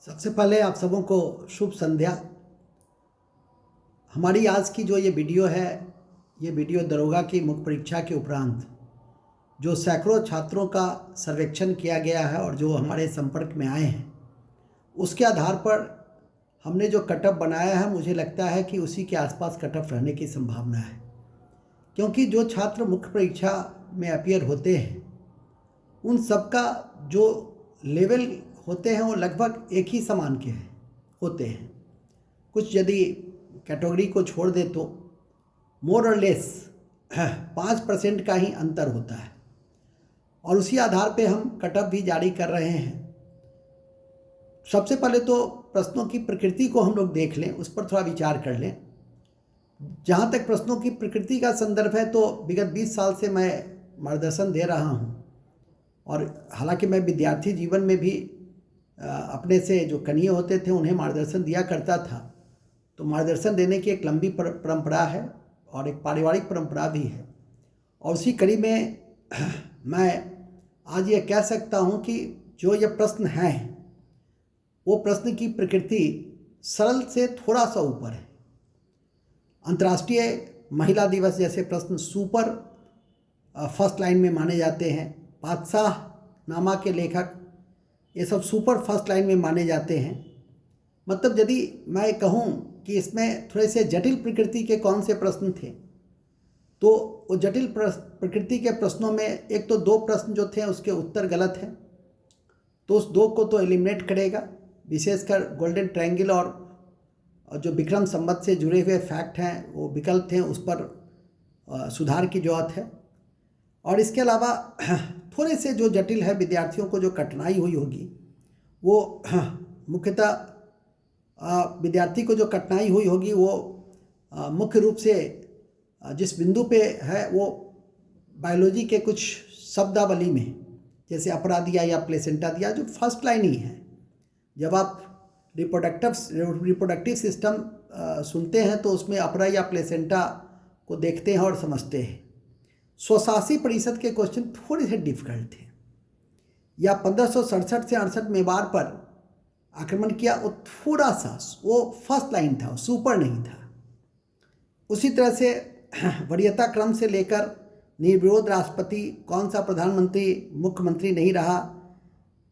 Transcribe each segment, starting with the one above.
सबसे पहले आप सबों को शुभ संध्या। हमारी आज की जो ये वीडियो है, ये वीडियो दरोगा की मुख्य परीक्षा के उपरांत जो सैकड़ों छात्रों का सर्वेक्षण किया गया है और जो हमारे संपर्क में आए हैं, उसके आधार पर हमने जो कट ऑफ बनाया है, मुझे लगता है कि उसी के आसपास कट ऑफ रहने की संभावना है। क्योंकि जो छात्र मुख्य परीक्षा में अपीयर होते हैं, उन सबका जो लेवल होते हैं वो लगभग एक ही समान के होते हैं। कुछ यदि कैटेगरी को छोड़ दे तो मोर और लेस 5% का ही अंतर होता है और उसी आधार पे हम कट ऑफ भी जारी कर रहे हैं। सबसे पहले तो प्रश्नों की प्रकृति को हम लोग देख लें, उस पर थोड़ा विचार कर लें। जहाँ तक प्रश्नों की प्रकृति का संदर्भ है तो विगत 20 साल से मैं मार्गदर्शन दे रहा हूँ और हालांकि मैं विद्यार्थी जीवन में भी अपने से जो कनिये होते थे उन्हें मार्गदर्शन दिया करता था। तो मार्गदर्शन देने की एक लंबी परंपरा है और एक पारिवारिक परंपरा भी है। और उसी कड़ी में मैं आज ये कह सकता हूँ कि जो ये प्रश्न हैं वो प्रश्न की प्रकृति सरल से थोड़ा सा ऊपर है। अंतर्राष्ट्रीय महिला दिवस जैसे प्रश्न सुपर फर्स्ट लाइन में माने जाते हैं। बादशाह नामा के लेखक ये सब सुपर फर्स्ट लाइन में माने जाते हैं। मतलब यदि मैं कहूँ कि इसमें थोड़े से जटिल प्रकृति के कौन से प्रश्न थे, तो वो जटिल प्रकृति के प्रश्नों में एक तो 2 प्रश्न जो थे उसके उत्तर गलत हैं, तो उस 2 को तो एलिमिनेट करेगा। विशेषकर गोल्डन ट्रायंगल और जो विक्रम संवत से जुड़े हुए फैक्ट हैं, वो विकल्प थे, उस पर सुधार की जरूरत है। और इसके अलावा थोड़े से जो जटिल है, विद्यार्थियों को जो कठिनाई हुई होगी वो मुख्यतः विद्यार्थी को जो कठिनाई हुई होगी वो मुख्य रूप से जिस बिंदु पे है वो बायोलॉजी के कुछ शब्दावली में, जैसे अपरा दिया या प्लेसेंटा दिया, जो फर्स्ट लाइन ही है। जब आप रिप्रोडक्टिव सिस्टम सुनते हैं तो उसमें अपरा या प्लेसेंटा को देखते हैं और समझते हैं। 87% के क्वेश्चन थोड़े से डिफिकल्ट थे। या 1567 से 68 मेवाड़ पर आक्रमण किया, वो थोड़ा सा वो फर्स्ट लाइन था, सुपर नहीं था। उसी तरह से वरीयता क्रम से लेकर निर्विरोध राष्ट्रपति, कौन सा प्रधानमंत्री मुख्यमंत्री नहीं रहा,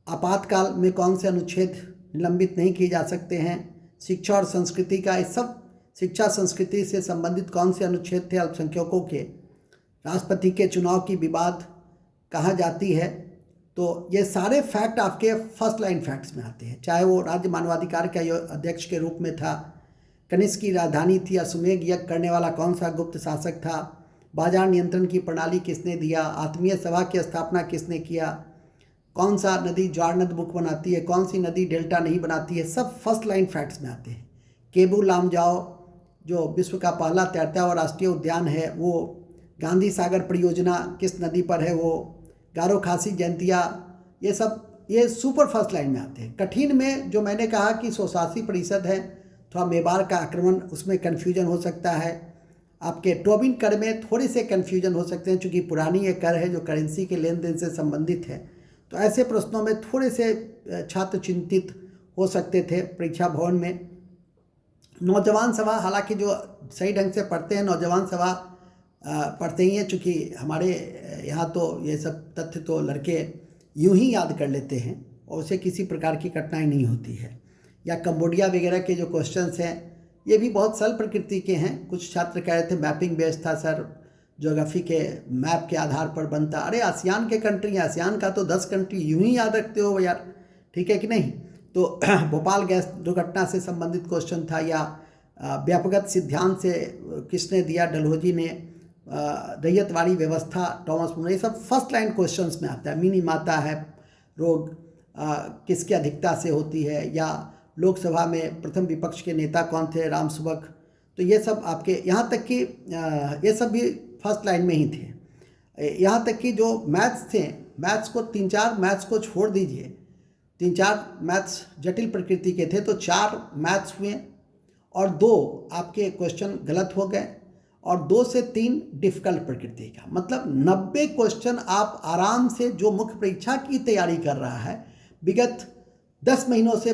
आपातकाल में कौन से अनुच्छेद निलंबित नहीं किए जा सकते हैं, शिक्षा और संस्कृति का, ये सब शिक्षा संस्कृति से संबंधित कौन से अनुच्छेद थे, अल्पसंख्यकों के, राष्ट्रपति के चुनाव की विवाद कहाँ जाती है। तो ये सारे फैक्ट आपके फर्स्ट लाइन फैक्ट्स में आते हैं। चाहे वो राज्य मानवाधिकार के अध्यक्ष के रूप में था, कनिष्क की राजधानी थी, अश्वमेध यज्ञ करने वाला कौन सा गुप्त शासक था, बाजार नियंत्रण की प्रणाली किसने दिया, आत्मीय सभा की स्थापना किसने किया, कौन सा नदी ज्वार नद मुख बनाती है, कौन सी नदी डेल्टा नहीं बनाती है, सब फर्स्ट लाइन फैक्ट्स में आते हैं। केबू लामजाओ जो विश्व का पहला तैरता हुआ राष्ट्रीय उद्यान है, वो गांधी सागर परियोजना किस नदी पर है, वो गारो खासी जयंतिया, ये सब ये सुपर फर्स्ट लाइन में आते हैं। कठिन में जो मैंने कहा कि 87% है, थोड़ा मेवाड़ का आक्रमण, उसमें कन्फ्यूजन हो सकता है। आपके टोबिन कर में थोड़े से कन्फ्यूजन हो सकते हैं, चूँकि पुरानी ये कर है जो करेंसी के लेन देन से संबंधित है। तो ऐसे प्रश्नों में थोड़े से छात्र चिंतित हो सकते थे परीक्षा भवन में। नौजवान सभा, हालांकि जो सही ढंग से पढ़ते हैं नौजवान सभा पढ़ते ही हैं, चूँकि हमारे यहाँ तो ये सब तथ्य तो लड़के यूं ही याद कर लेते हैं और उसे किसी प्रकार की कठिनाई नहीं होती है। या कंबोडिया वगैरह के जो क्वेश्चंस हैं ये भी बहुत सरल प्रकृति के हैं। कुछ छात्र कह रहे थे मैपिंग बेस्ड था सर, ज्योग्राफी के मैप के आधार पर बनता। अरे आसियान के कंट्री हैं, आसियान का तो 10 कंट्री यूं ही याद रखते हो यार, ठीक है कि नहीं। तो भोपाल गैस दुर्घटना से संबंधित क्वेश्चन था, या व्यापकत सिद्धांत से किसने दिया, डलहौजी ने, रैयतवाड़ी व्यवस्था टॉमस मूर, ये सब फर्स्ट लाइन क्वेश्चंस में आता है। मिनी माता है रोग किसकी अधिकता से होती है, या लोकसभा में प्रथम विपक्ष के नेता कौन थे, राम सुबक। तो ये सब आपके, यहाँ तक कि ये सब भी फर्स्ट लाइन में ही थे। यहाँ तक कि जो मैथ्स थे, मैथ्स को 3-4 मैथ्स को छोड़ दीजिए, 3-4 मैथ्स जटिल प्रकृति के थे, तो 4 मैथ्स हुए और 2 आपके क्वेश्चन गलत हो गए और 2 से 3 डिफिकल्ट प्रकृति का। मतलब 90 क्वेश्चन आप आराम से, जो मुख्य परीक्षा की तैयारी कर रहा है, विगत 10 महीनों से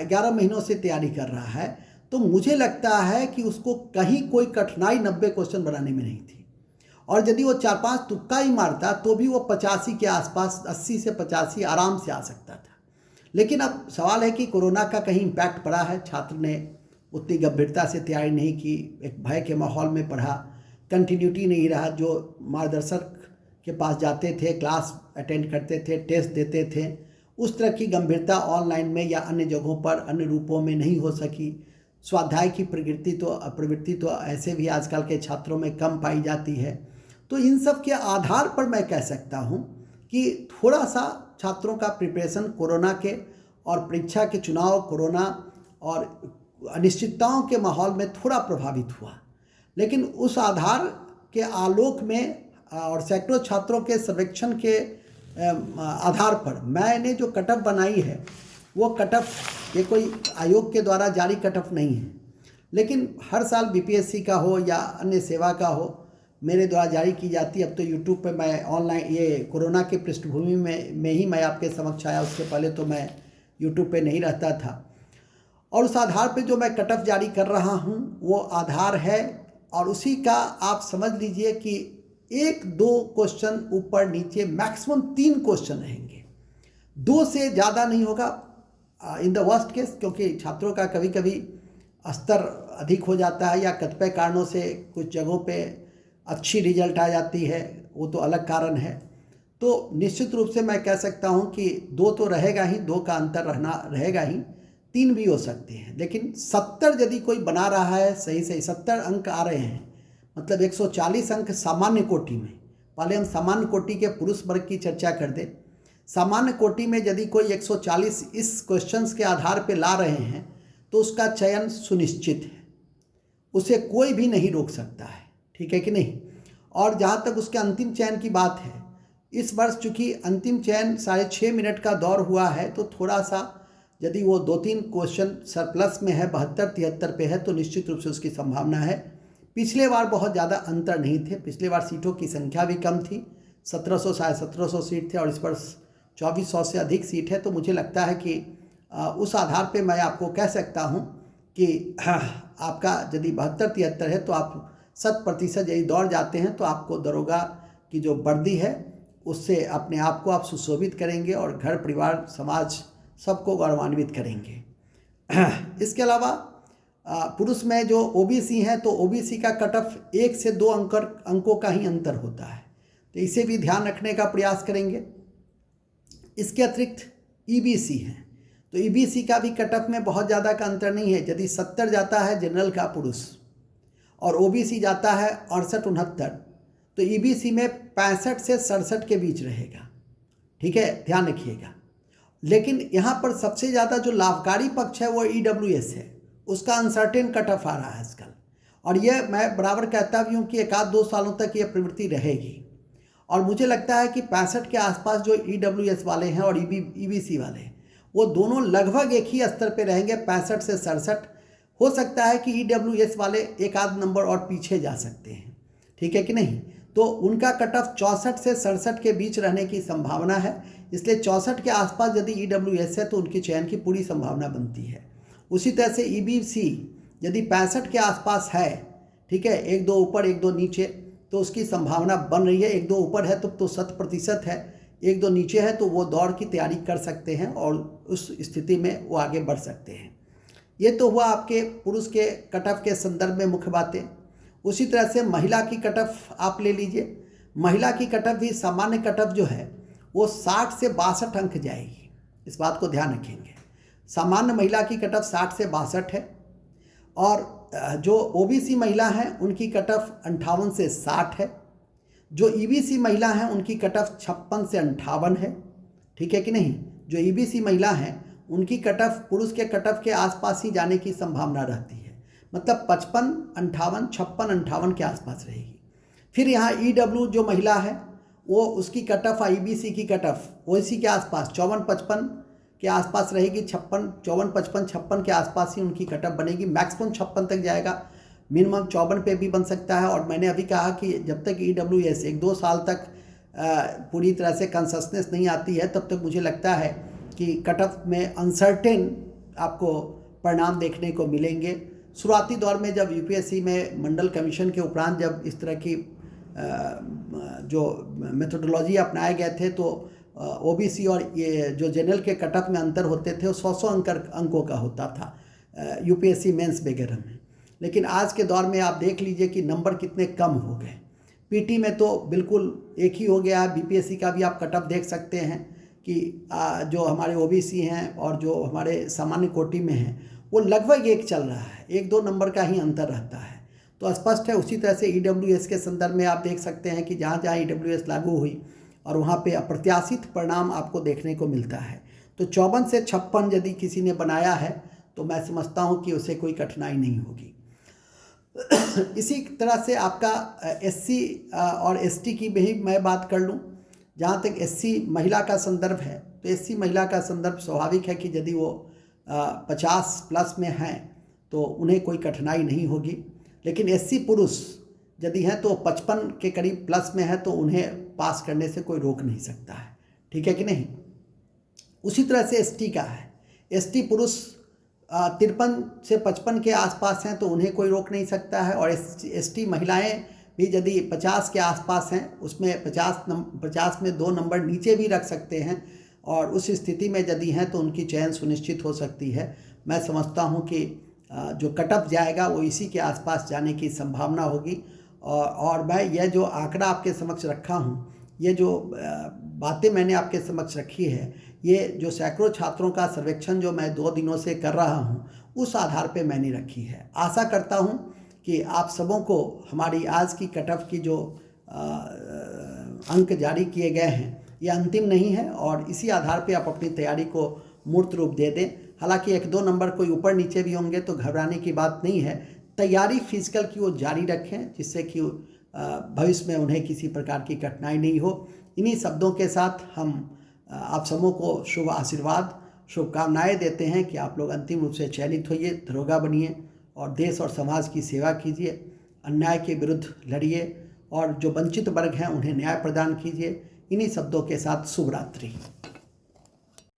11 महीनों से तैयारी कर रहा है, तो मुझे लगता है कि उसको कहीं कोई कठिनाई 90 क्वेश्चन बनाने में नहीं थी। और यदि वो 4-5 तुक्का ही मारता तो भी वो 85 के आसपास, 80 से 85 आराम से आ सकता था। लेकिन अब सवाल है कि कोरोना का कहीं इम्पैक्ट पड़ा है, छात्र ने उतनी गंभीरता से तैयारी नहीं की, एक भय के माहौल में पढ़ा, कंटिन्यूटी नहीं रहा। जो मार्गदर्शक के पास जाते थे, क्लास अटेंड करते थे, टेस्ट देते थे, उस तरह की गंभीरता ऑनलाइन में या अन्य जगहों पर अन्य रूपों में नहीं हो सकी। स्वाध्याय की प्रवृत्ति तो ऐसे भी आजकल के छात्रों में कम पाई जाती है। तो इन सब के आधार पर मैं कह सकता हूँ कि थोड़ा सा छात्रों का प्रिपरेशन कोरोना के और परीक्षा के चुनाव, कोरोना और अनिश्चितताओं के माहौल में थोड़ा प्रभावित हुआ। लेकिन उस आधार के आलोक में और सैकड़ों छात्रों के सर्वेक्षण के आधार पर मैंने जो कट ऑफ बनाई है, वो कट ऑफ ये कोई आयोग के द्वारा जारी कट ऑफ नहीं है, लेकिन हर साल बीपीएससी का हो या अन्य सेवा का हो, मेरे द्वारा जारी की जाती है। अब तो यूट्यूब पे मैं ऑनलाइन, ये कोरोना के पृष्ठभूमि में ही मैं आपके समक्ष आया, उससे पहले तो मैं यूट्यूब पे नहीं रहता था। और उस आधार पे जो मैं कट ऑफ जारी कर रहा हूँ वो आधार है, और उसी का आप समझ लीजिए कि 1-2 क्वेश्चन ऊपर नीचे, मैक्सिमम 3 क्वेश्चन रहेंगे, 2 से ज़्यादा नहीं होगा इन द वर्स्ट केस, क्योंकि छात्रों का कभी कभी स्तर अधिक हो जाता है या कतिपय कारणों से कुछ जगहों पे अच्छी रिजल्ट आ जाती है, वो तो अलग कारण है। तो निश्चित रूप से मैं कह सकता हूँ कि 2 तो रहेगा ही, 2 का अंतर रहेगा ही, 3 भी हो सकते हैं। लेकिन 70 यदि कोई बना रहा है, सही 70 अंक आ रहे हैं, मतलब 140 अंक सामान्य कोटि में। पहले हम सामान्य कोटि के पुरुष वर्ग की चर्चा कर दें। सामान्य कोटि में यदि कोई 140 इस क्वेश्चंस के आधार पे ला रहे हैं तो उसका चयन सुनिश्चित है, उसे कोई भी नहीं रोक सकता है, ठीक है कि नहीं। और जहाँ तक उसके अंतिम चयन की बात है, इस वर्ष चूँकि अंतिम चयन 6.5 मिनट का दौर हुआ है, तो थोड़ा सा यदि वो 2-3 क्वेश्चन सरप्लस में है, 72-73 पे है, तो निश्चित रूप से उसकी संभावना है। पिछले बार बहुत ज़्यादा अंतर नहीं थे, पिछले बार सीटों की संख्या भी कम थी, 1700 शायद 1700 सीट थे, और इस वर्ष 2400 से अधिक सीट है। तो मुझे लगता है कि उस आधार पे मैं आपको कह सकता हूँ कि आपका यदि 72-73 है तो आप 100% यदि दौड़ जाते हैं तो आपको दरोगा की जो वर्दी है उससे अपने आप को आप सुशोभित करेंगे और घर परिवार समाज सबको गौरवान्वित करेंगे। इसके अलावा पुरुष में जो ओबीसी हैं तो ओबीसी का कट ऑफ 1 से 2 अंकों का ही अंतर होता है, तो इसे भी ध्यान रखने का प्रयास करेंगे। इसके अतिरिक्त ईबीसी हैं, तो ईबीसी का भी कट ऑफ में बहुत ज़्यादा का अंतर नहीं है। यदि 70 जाता है जनरल का पुरुष और ओबीसी जाता है 68-69, तो ईबीसी में 65 से 67 के बीच रहेगा, ठीक है, ध्यान रखिएगा। लेकिन यहाँ पर सबसे ज़्यादा जो लाभकारी पक्ष है वो ईडब्ल्यूएस है, उसका अनसर्टेन कट ऑफ आ रहा है आजकल, और यह मैं बराबर कहता भी हूँ कि 1-2 सालों तक ये प्रवृत्ति रहेगी। और मुझे लगता है कि 65 के आसपास जो ईडब्ल्यूएस वाले हैं और ईबीसी वाले हैं, वो दोनों लगभग एक ही स्तर पे रहेंगे, 65 से 67। हो सकता है कि ईडब्ल्यूएस वाले 1-8 नंबर और पीछे जा सकते हैं, ठीक है कि नहीं। तो उनका कट ऑफ 64 से 67 के बीच रहने की संभावना है, इसलिए 64 के आसपास यदि ईडब्ल्यूएस है तो उनकी चयन की पूरी संभावना बनती है। उसी तरह से ईबीसी यदि 65 के आसपास है, ठीक है, 1-2 ऊपर 1-2 नीचे, तो उसकी संभावना बन रही है। 1-2 ऊपर है तो 100% है, 1-2 नीचे है तो वो दौड़ की तैयारी कर सकते हैं और उस स्थिति में वो आगे बढ़ सकते हैं। ये तो हुआ आपके पुरुष के कट ऑफ के संदर्भ में मुख्य बातें। उसी तरह से महिला की कट ऑफ आप ले लीजिए। महिला की कट ऑफ भी सामान्य कट ऑफ जो है वो 60 से 62 अंक जाएगी, इस बात को ध्यान रखेंगे। सामान्य महिला की कट ऑफ 60 से 62 है, और जो ओबीसी महिला हैं उनकी कट ऑफ 58 से 60 है। जो ईबीसी महिला हैं उनकी कट ऑफ 56 से 58 है, ठीक है कि नहीं। जो ईबीसी महिला हैं उनकी कट ऑफ पुरुष के कट ऑफ के आसपास ही जाने की संभावना रहती है, मतलब 55, 58, 56, 58 के आसपास रहेगी। फिर यहाँ ईडब्ल्यू जो महिला है वो उसकी कट ऑफ ईबीसी की कट ऑफ ओबीसी के आसपास 54-55 के आसपास रहेगी। 54-55 के आसपास ही उनकी कट ऑफ बनेगी, मैक्सिमम 56 तक जाएगा, मिनिमम 54 पे भी बन सकता है। और मैंने अभी कहा कि जब तक ईडब्ल्यूएस 1-2 साल तक पूरी तरह से कंसिस्टेंस नहीं आती है, तब तक मुझे लगता है कि कट ऑफ में अनसर्टेन आपको परिणाम देखने को मिलेंगे। शुरुआती दौर में जब यूपीएससी में मंडल कमीशन के उपरांत जब इस तरह की जो मेथोडोलॉजी अपनाए गए थे तो ओबीसी और ये जो जनरल के कट ऑफ में अंतर होते थे वो 100 अंकों का होता था यूपीएससी मेंस वगैरह में। लेकिन आज के दौर में आप देख लीजिए कि नंबर कितने कम हो गए। पीटी में तो बिल्कुल एक ही हो गया है। बीपीएससी का भी आप कट ऑफ देख सकते हैं कि जो हमारे ओबीसी हैं और जो हमारे सामान्य कोटि में हैं वो लगभग एक चल रहा है, 1-2 नंबर का ही अंतर रहता है। तो स्पष्ट है। उसी तरह से ईडब्ल्यूएस के संदर्भ में आप देख सकते हैं कि जहाँ जहाँ ईडब्ल्यूएस लागू हुई और वहाँ पे अप्रत्याशित परिणाम आपको देखने को मिलता है। तो 54 से 56 यदि किसी ने बनाया है तो मैं समझता हूँ कि उसे कोई कठिनाई नहीं होगी। इसी तरह से आपका एससी और एसटी की भी मैं बात कर लूँ। जहाँ तक एससी महिला का संदर्भ है तो एससी महिला का संदर्भ स्वाभाविक है कि यदि वो 50 प्लस में हैं तो उन्हें कोई कठिनाई नहीं होगी। लेकिन एससी पुरुष यदि हैं तो 55 के करीब प्लस में है तो उन्हें पास करने से कोई रोक नहीं सकता है। ठीक है कि नहीं। उसी तरह से एसटी का है। एसटी पुरुष 53 से 55 के आसपास हैं तो उन्हें कोई रोक नहीं सकता है। और एसटी महिलाएं भी यदि 50 के आसपास हैं उसमें 50 में 2 नंबर नीचे भी रख सकते हैं और उस स्थिति में यदि हैं तो उनकी चयन सुनिश्चित हो सकती है। मैं समझता हूं कि जो कट ऑफ जाएगा वो इसी के आसपास जाने की संभावना होगी। और मैं यह जो आंकड़ा आपके समक्ष रखा हूं, ये जो बातें मैंने आपके समक्ष रखी है, ये जो सैकड़ों छात्रों का सर्वेक्षण जो मैं 2 दिनों से कर रहा हूं उस आधार पे मैंने रखी है। आशा करता हूं कि आप सबों को हमारी आज की कट ऑफ की जो अंक जारी किए गए हैं ये अंतिम नहीं है और इसी आधार पे आप अपनी तैयारी को मूर्त रूप दे दें। हालांकि 1-2 नंबर कोई ऊपर नीचे भी होंगे तो घबराने की बात नहीं है। तैयारी फिजिकल की वो जारी रखें जिससे कि भविष्य में उन्हें किसी प्रकार की कठिनाई नहीं हो। इन्हीं शब्दों के साथ हम आप सबों को शुभ आशीर्वाद शुभकामनाएं देते हैं कि आप लोग अंतिम रूप से चयनित होइए, दरोगा बनिए और देश और समाज की सेवा कीजिए, अन्याय के विरुद्ध लड़िए और जो वंचित वर्ग हैं उन्हें न्याय प्रदान कीजिए। इन्हीं शब्दों के साथ शुभ रात्रि।